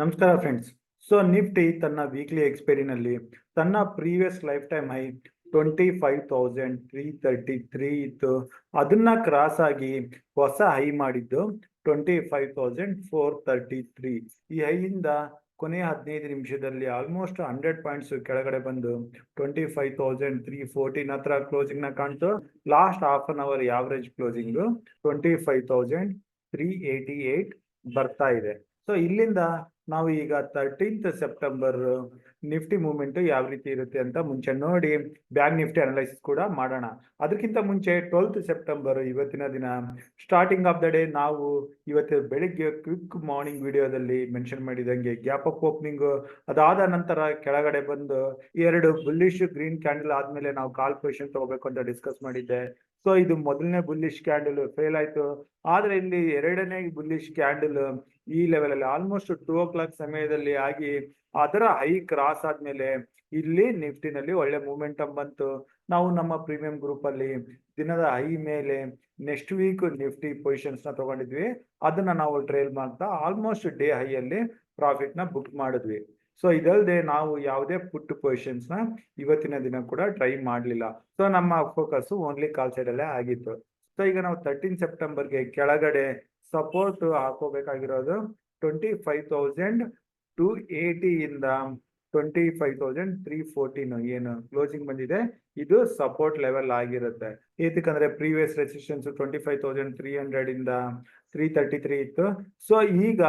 ನಮಸ್ಕಾರ friends. So Nifty ತನ್ನ weekly ಎಕ್ಸ್ಪೈರಿನಲ್ಲಿ ತನ್ನ ಪ್ರೀವಿಯಸ್ ಲೈಫ್ ಟೈಮ್ ಹೈ 25,333 ಇತ್ತು. ಅದನ್ನ ಕ್ರಾಸ್ ಆಗಿ ಹೊಸ ಹೈ ಮಾಡಿದ್ದು 25,433. ಈ ಹೈಯಿಂದ ಕೊನೆಯ 15 ನಿಮಿಷದಲ್ಲಿ ಆಲ್ಮೋಸ್ಟ್ 100 ಪಾಯಿಂಟ್ಸ್ ಕೆಳಗಡೆ ಬಂದು 25,314 ಹತ್ರ ಕ್ಲೋಸಿಂಗ್ ನ ಕಾಣ್ತು. Last half an hour average closing 25,388 ಬರ್ತಾ ಇದೆ. ಸೊ ಇಲ್ಲಿಂದ ನಾವು ಈಗ 13th ಸೆಪ್ಟೆಂಬರ್ ನಿಫ್ಟಿ ಮೂವ್ಮೆಂಟ್ ಯಾವ ರೀತಿ ಇರುತ್ತೆ ಅಂತ ಮುಂಚೆ ನೋಡಿ ಬ್ಯಾಂಕ್ ನಿಫ್ಟಿ ಅನಲೈಸಿಸ್ ಕೂಡ ಮಾಡೋಣ. ಅದಕ್ಕಿಂತ ಮುಂಚೆ 12th ಸೆಪ್ಟೆಂಬರ್ ಇವತ್ತಿನ ದಿನ ಸ್ಟಾರ್ಟಿಂಗ್ ಆಫ್ ದ ಡೇ ನಾವು ಇವತ್ತು ಬೆಳಿಗ್ಗೆ ಕ್ವಿಕ್ ಮಾರ್ನಿಂಗ್ ವಿಡಿಯೋದಲ್ಲಿ ಮೆನ್ಷನ್ ಮಾಡಿದಂಗೆ ಗ್ಯಾಪ್ ಅಪ್ ಓಪನಿಂಗ್ ಅದಾದ ನಂತರ ಕೆಳಗಡೆ ಬಂದು ಎರಡು ಬುಲ್ಲಿಶ್ ಗ್ರೀನ್ ಕ್ಯಾಂಡಲ್ ಆದ್ಮೇಲೆ ನಾವು ಕಾಲ್ ಪೊಸಿಷನ್ ತಗೋಬೇಕು ಅಂತ ಡಿಸ್ಕಸ್ ಮಾಡಿದ್ದೆ. ಸೊ ಇದು ಮೊದಲನೇ ಬುಲ್ಲಿಶ್ ಕ್ಯಾಂಡಲ್ ಫೇಲ್ ಆಯ್ತು. ಆದ್ರೆ ಇಲ್ಲಿ ಎರಡನೇ ಬುಲ್ಲಿಶ್ ಕ್ಯಾಂಡಲ್ ಈ ಲೆವೆಲ್ ಅಲ್ಲಿ ಆಲ್ಮೋಸ್ಟ್ 2 o'clock ಸಮಯದಲ್ಲಿ ಆಗಿ ಅದರ ಹೈ ಕ್ರಾಸ್ ಆದ್ಮೇಲೆ ಇಲ್ಲಿ ನಿಫ್ಟಿನಲ್ಲಿ ಒಳ್ಳೆ ಮೂವ್ಮೆಂಟಮ್ ಬಂತು. ನಾವು ನಮ್ಮ ಪ್ರೀಮಿಯಂ ಗ್ರೂಪ್ ಅಲ್ಲಿ ದಿನದ ಹೈ ಮೇಲೆ ನೆಕ್ಸ್ಟ್ ವೀಕ್ ನಿಫ್ಟಿ ಪೊಸಿಷನ್ಸ್ ನ ತಗೊಂಡಿದ್ವಿ. ಅದನ್ನ ನಾವು ಟ್ರೇಲ್ ಮಾಡ್ತಾ ಆಲ್ಮೋಸ್ಟ್ ಡೇ ಹೈ ಅಲ್ಲಿ ಪ್ರಾಫಿಟ್ ನ ಬುಕ್ ಮಾಡಿದ್ವಿ. ಸೊ ಇದಲ್ಲದೆ ನಾವು ಯಾವುದೇ ಪುಟ್ ಪೊಸಿಷನ್ಸ್ ನ ಇವತ್ತಿನ ದಿನ ಕೂಡ ಟ್ರೈ ಮಾಡಲಿಲ್ಲ. ಸೊ ನಮ್ಮ ಫೋಕಸ್ ಓನ್ಲಿ ಕಾಲ್ ಸೈಡ್ ಅಲ್ಲೇ ಆಗಿತ್ತು. ಸೊ ಈಗ ನಾವು 13 ಸೆಪ್ಟೆಂಬರ್ಗೆ ಕೆಳಗಡೆ ಸಪೋರ್ಟ್ ಹಾಕೋಬೇಕಾಗಿರೋದು 25,280 ಇಂದ 25,314 ಏನು ಕ್ಲೋಸಿಂಗ್ ಬಂದಿದೆ ಇದು ಸಪೋರ್ಟ್ ಲೆವೆಲ್ ಆಗಿರುತ್ತೆ. ಏತಕ್ಕಂದ್ರೆ ಪ್ರೀವಿಯಸ್ ರೆಸಿಸ್ಟೆನ್ಸ್ 25,300 ಇಂದ 333 ಇತ್ತು. ಸೊ ಈಗ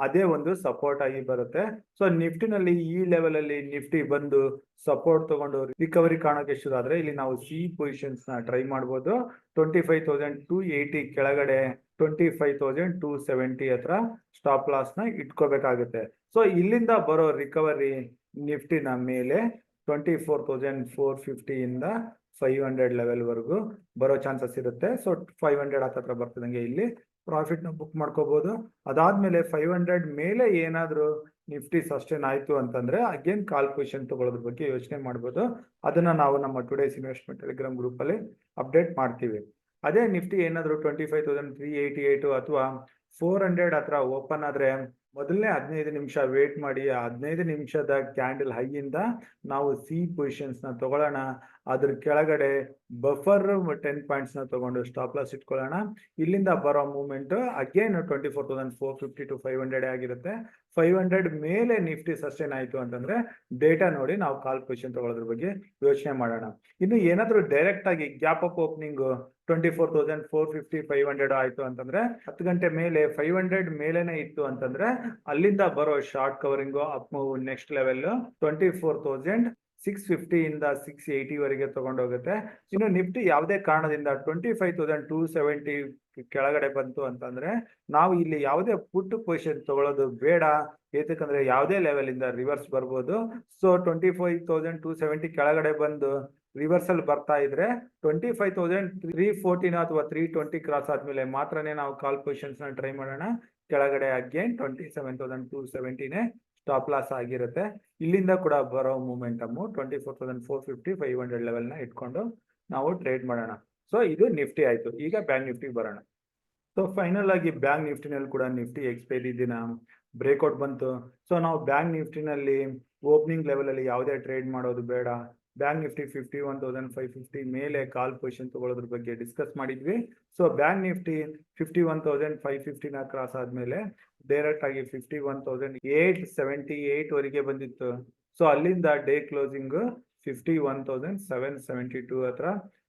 ಅದೇ ಒಂದು ಸಪೋರ್ಟ್ ಆಗಿ ಬರುತ್ತೆ. ಸೊ ನಿಫ್ಟಿನಲ್ಲಿ ಈ ಲೆವೆಲ್ ಅಲ್ಲಿ ನಿಫ್ಟಿ ಬಂದು ಸಪೋರ್ಟ್ ತಗೊಂಡು ರಿಕವರಿ ಕಾಣೋಕೆ ಶುರು ಆದ್ರೆ ಇಲ್ಲಿ ನಾವು ಸಿ ಪೊಸಿಷನ್ಸ್ ನ ಟ್ರೈ ಮಾಡಬಹುದು. 25,280 ಕೆಳಗಡೆ 25,270 ಹತ್ರ ಸ್ಟಾಪ್ ಲಾಸ್ ನ ಇಟ್ಕೋಬೇಕಾಗುತ್ತೆ. ಸೊ ಇಲ್ಲಿಂದ ಬರೋ ರಿಕವರಿ ನಿಫ್ಟಿನ ಮೇಲೆ 24,450 ಇಂದ 500 ಲೆವೆಲ್ ವರೆಗೂ ಬರೋ ಚಾನ್ಸಸ್ ಇರುತ್ತೆ. ಸೊ 500 ಹತ್ರ ಬರ್ತದಂಗೆ ಇಲ್ಲಿ ಪ್ರಾಫಿಟ್ ನ ಬುಕ್ ಮಾಡ್ಕೋಬಹುದು. ಅದಾದ್ಮೇಲೆ 500 ಮೇಲೆ ಏನಾದ್ರು ನಿಫ್ಟಿ ಸಸ್ಟೈನ್ ಆಯ್ತು ಅಂತಂದ್ರೆ ಅಗೇನ್ ಕಾಲ್ ಪೊಸಿಷನ್ ತಗೊಳ್ಳೋದ್ರ ಬಗ್ಗೆ ಯೋಚನೆ ಮಾಡ್ಬೋದು. ಅದನ್ನ ನಾವು ನಮ್ಮ ಟುಡೇಸ್ ಇನ್ವೆಸ್ಟ್ಮೆಂಟ್ ಟೆಲಿಗ್ರಾಮ್ ಗ್ರೂಪ್ ಅಲ್ಲಿ ಅಪ್ಡೇಟ್ ಮಾಡ್ತೀವಿ. ಅದೇ ನಿಫ್ಟಿ ಏನಾದ್ರು 25,388 ಅಥವಾ 400 ಹತ್ರ ಓಪನ್ ಆದ್ರೆ ಮೊದಲನೇ 15 ನಿಮಿಷ ವೇಟ್ ಮಾಡಿ ಆ 15 ನಿಮಿಷದ ಕ್ಯಾಂಡಲ್ ಹೈ ಇಂದ ನಾವು ಸಿ ಪೊಸಿಷನ್ಸ್ ನ ತಗೊಳ್ಳೋಣ. ಅದ್ರ ಕೆಳಗಡೆ ಬಫರ್ 10 ಪಾಯಿಂಟ್ಸ್ ನ ತಗೊಂಡು ಸ್ಟಾಪ್ ಲಾಸ್ ಇಟ್ಕೊಳ್ಳೋಣ. ಇಲ್ಲಿಂದ ಬರೋ ಮೂವ್ಮೆಂಟ್ ಅಗೇನ್ 24,450 to 500 ಆಗಿರುತ್ತೆ. 500 ಮೇಲೆ ನಿಫ್ಟಿ ಸಸ್ಟೈನ್ ಆಯ್ತು ಅಂತಂದ್ರೆ ಡೇಟಾ ನೋಡಿ ನಾವು ಕಾಲ್ ಪೊಸಿಷನ್ ತಗೊಳ್ಳೋದ್ರ ಬಗ್ಗೆ ಯೋಚನೆ ಮಾಡೋಣ. ಇನ್ನು ಏನಾದ್ರು ಡೈರೆಕ್ಟ್ ಆಗಿ ಗ್ಯಾಪ್ ಅಪ್ ಓಪನಿಂಗ್ 24,450 500 ಆಯ್ತು ಅಂತಂದ್ರೆ 10 ಗಂಟೆ ಮೇಲೆ 500 ಮೇಲೆನೆ ಇತ್ತು ಅಂತಂದ್ರೆ ಅಲ್ಲಿಂದ ಬರೋ short covering up move next level 24,650 ಇಂದ 680 ವರೆಗೆ ತಗೊಂಡೋಗುತ್ತೆ. ಇನ್ನು ನಿಫ್ಟಿ ಯಾವುದೇ ಕಾರಣದಿಂದ 25,270 ಕೆಳಗಡೆ ಬಂತು ಅಂತಂದ್ರೆ ನಾವು ಇಲ್ಲಿ ಯಾವುದೇ ಪುಟ್ ಪೊಸಿಷನ್ ತಗೊಳ್ಳೋದು ಬೇಡ. ಏತಕ್ಕಂದ್ರೆ ಯಾವುದೇ ಲೆವೆಲ್ ಇಂದ ರಿವರ್ಸ್ ಬರ್ಬೋದು. ಸೊ 25,270 ಕೆಳಗಡೆ ಬಂದು ರಿವರ್ಸಲ್ ಬರ್ತಾ ಇದ್ರೆ 25,314 ಅಥವಾ 320 ಕ್ರಾಸ್ ಆದ್ಮೇಲೆ ಮಾತ್ರನೇ ನಾವು ಕಾಲ್ ಪೊಸಿಷನ್ಸ್ ನ ಟ್ರೈ ಮಾಡೋಣ. ಕೆಳಗಡೆ ಅಗೇನ್ 27,270 ಸ್ಟಾಪ್ ಲಾಸ್ ಆಗಿರುತ್ತೆ. ಇಲ್ಲಿಂದ ಕೂಡ ಬರೋ ಮೂಮೆಂಟಮ್ 24,450 500 ಲೆವೆಲ್ ನ ಇಟ್ಕೊಂಡು ನಾವು ಟ್ರೇಡ್ ಮಾಡೋಣ. ಸೊ ಇದು ನಿಫ್ಟಿ ಆಯ್ತು. ಈಗ ಬ್ಯಾಂಕ್ ನಿಫ್ಟಿ ಬರೋಣ. ಸೊ ಫೈನಲ್ ಆಗಿ ಬ್ಯಾಂಕ್ ನಿಫ್ಟಿನಲ್ಲಿ ಕೂಡ ನಿಫ್ಟಿ ಎಕ್ಸ್ಪೈರಿ ದಿನ ಬ್ರೇಕ್ಔಟ್ ಬಂತು. ಸೊ ನಾವು ಬ್ಯಾಂಕ್ ನಿಫ್ಟಿನಲ್ಲಿ ಓಪನಿಂಗ್ ಲೆವೆಲ್ ಅಲ್ಲಿ ಯಾವುದೇ ಟ್ರೇಡ್ ಮಾಡೋದು ಬೇಡ. ಬ್ಯಾಂಕ್ ನಿಫ್ಟಿ 51,550 ಮೇಲೆ ಕಾಲ್ ಪೊಸಿಷನ್ ತಗೊಳ್ಳೋದ್ರ ಬಗ್ಗೆ ಡಿಸ್ಕಸ್ ಮಾಡಿದ್ವಿ. ಸೊ ಬ್ಯಾಂಕ್ ನಿಫ್ಟಿ 51,550 ನ ಕ್ರಾಸ್ ಆದ್ಮೇಲೆ ಡೈರೆಕ್ಟ್ ಆಗಿ 51,878 ವರೆಗೆ ಬಂದಿತ್ತು. ಸೊ ಅಲ್ಲಿಂದ ಡೇ ಕ್ಲೋಸಿಂಗ್ 51,772 ಹತ್ರ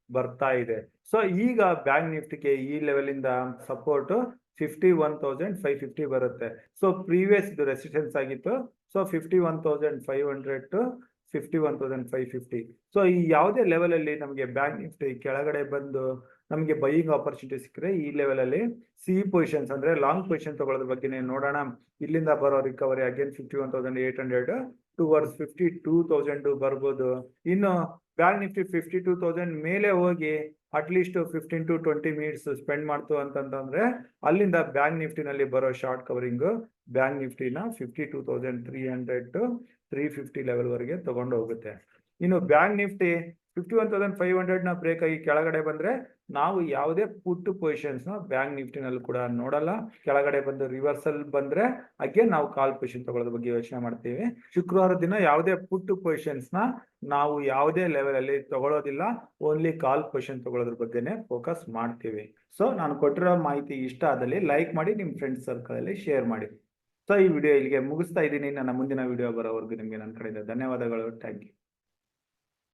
ಬರ್ತಾ ಇದೆ. ಸೊ ಈಗ ಬ್ಯಾಂಕ್ ನಿಫ್ಟಿಗೆ ಈ ಲೆವೆಲ್ ಇಂದ ಸಪೋರ್ಟ್ 51,550 ಬರುತ್ತೆ. ಸೊ ಪ್ರೀವಿಯಸ್ ಇದು ರೆಸಿಸ್ಟೆನ್ಸ್ ಆಗಿತ್ತು. So 51,500 to 51,550. ಸೊ ಈ ಯಾವುದೇ ಲೆವೆಲ್ ಅಲ್ಲಿ ನಮಗೆ ಬ್ಯಾಂಕ್ ನಿಫ್ಟಿ ಕೆಳಗಡೆ ಬಂದು ನಮಗೆ ಬೈಯಿಂಗ್ ಆಪರ್ಚುನಿಟಿ ಸಿಕ್ಕರೆ ಈ ಲೆವೆಲ್ ಅಲ್ಲಿ ಸಿ ಪೊಸಿಷನ್ಸ್ ಅಂದ್ರೆ ಲಾಂಗ್ ಪೊಸಿಷನ್ ತಗೊಳ್ಳೋದ್ರ ಬಗ್ಗೆ ನೋಡೋಣ. ಇಲ್ಲಿಂದ ಬರೋ ರಿಕವರಿ ಅಗೇನ್ 51,800 ಟುವರ್ಡ್ಸ್ 52,000 ಬರ್ಬೋದು. ಇನ್ನು ಬ್ಯಾಂಕ್ ನಿಫ್ಟಿ 52,000 ಮೇಲೆ ಹೋಗಿ ಅಟ್ಲೀಸ್ಟ್ 15 to 20 ಮಿನಿಟ್ಸ್ ಸ್ಪೆಂಡ್ ಮಾಡ್ತು ಅಂತಂದ್ರೆ ಅಲ್ಲಿಂದ ಬ್ಯಾಂಕ್ ನಿಫ್ಟಿನಲ್ಲಿ ಬರೋ ಶಾರ್ಟ್ ಕವರಿಂಗ್ ಬ್ಯಾಂಕ್ ನಿಫ್ಟಿನ 52,300 to 350 ಲೆವೆಲ್ ವರೆಗೆ ತಗೊಂಡು ಹೋಗುತ್ತೆ. ಇನ್ನು ಬ್ಯಾಂಕ್ ನಿಫ್ಟಿ 51,500 ನ ಬ್ರೇಕ್ ಆಗಿ ಕೆಳಗಡೆ ಬಂದ್ರೆ ನಾವು ಯಾವುದೇ ಪುಟ್ ಪೊಸಿಷನ್ಸ್ ನ ಬ್ಯಾಂಕ್ ನಿಫ್ಟಿನಲ್ಲಿ ಕೂಡ ನೋಡಲ್ಲ. ಕೆಳಗಡೆ ಬಂದು ರಿವರ್ಸಲ್ ಬಂದ್ರೆ ಅಗೇನ್ ನಾವು ಕಾಲ್ ಪೊಸಿಷನ್ ತಗೊಳ್ಳೋದ್ರ ಬಗ್ಗೆ ಯೋಚನೆ ಮಾಡ್ತೀವಿ. ಶುಕ್ರವಾರ ದಿನ ಯಾವುದೇ ಪುಟ್ ಪೊಸಿಷನ್ಸ್ ನ ನಾವು ಯಾವುದೇ ಲೆವೆಲ್ ಅಲ್ಲಿ ತಗೊಳ್ಳೋದಿಲ್ಲ, ಓನ್ಲಿ ಕಾಲ್ ಪೊಸಿಷನ್ ತಗೊಳ್ಳೋದ್ರ ಬಗ್ಗೆನೇ ಫೋಕಸ್ ಮಾಡ್ತೀವಿ. ಸೊ ನಾನು ಕೊಟ್ಟಿರೋ ಮಾಹಿತಿ ಇಷ್ಟ ಆದಲ್ಲಿ ಲೈಕ್ ಮಾಡಿ, ನಿಮ್ಮ ಫ್ರೆಂಡ್ಸ್ ಸರ್ಕಲ್ ಅಲ್ಲಿ ಶೇರ್ ಮಾಡಿ. ಸೊ ಈ ವಿಡಿಯೋ ಇಲ್ಲಿಗೆ ಮುಗಿಸ್ತಾ ಇದ್ದೀನಿ. ನನ್ನ ಮುಂದಿನ ವಿಡಿಯೋ ಬರೋವರೆಗೂ ನಿಮಗೆ ನನ್ನ ಕಡೆಯಿಂದ ಧನ್ಯವಾದಗಳು. Thank you.